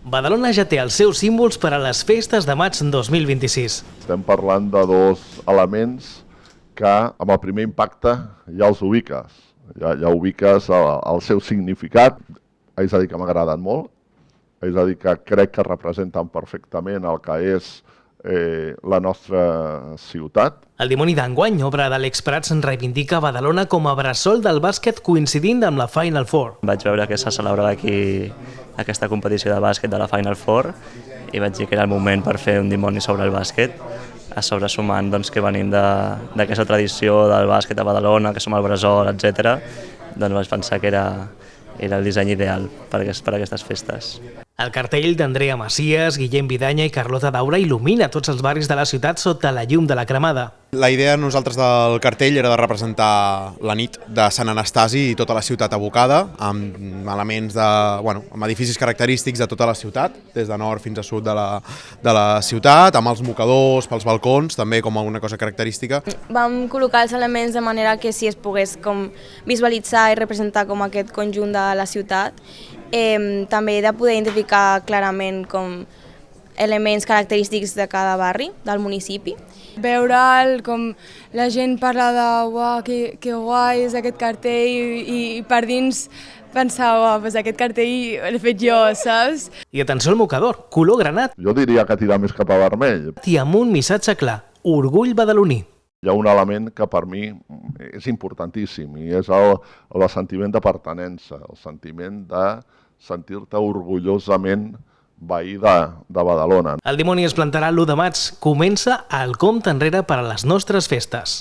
Badalona ja té els seus símbols per a les festes de maig 2026. Estem parlant de dos elements que amb el primer impacte ja els ubiques. Ja ubiques el seu significat, és a dir, que m'agraden molt, és a dir, que crec que representen perfectament el que és la nostra ciutat. El dimoni d'enguany, obra d'Àlex Prats, reivindica Badalona com a bressol del bàsquet coincidint amb la Final Four. Vaig veure que se celebrava aquí aquesta competició de bàsquet de la Final Four i vaig dir que era el moment per fer un dimoni sobre el bàsquet, a sobre sumant que venim d'aquesta tradició del bàsquet a Badalona, que som el bressol, etc. Doncs vaig pensar que era el disseny ideal per aquestes festes. El cartell d'Andrea Macias, Guillem Vidanya i Carlota Daura il·lumina tots els barris de la ciutat sota la llum de la cremada. La idea de nosaltres del cartell era de representar la nit de Sant Anastasi i tota la ciutat abocada, amb elements amb edificis característics de tota la ciutat, des de nord fins a sud de la ciutat, amb els mocadors, pels balcons, també com una cosa característica. Vam col·locar els elements de manera que si es pogués visualitzar i representar com aquest conjunt de la ciutat, també de poder identificar clarament com elements característics de cada barri, del municipi. Veure com la gent parla de «Uau, que guai és aquest cartell» i per dins pensar «Uau, doncs aquest cartell l'he fet jo», saps? I atenció al mocador, color granat. Jo diria que tirar més cap a vermell. I amb un missatge clar, orgull badaloní. Hi ha un element que per mi és importantíssim i és el sentiment de pertinença, el sentiment de sentir-te orgullosament veí de Badalona. El dimoni es plantarà l'1 de maig. Comença el compte enrere per a les nostres festes.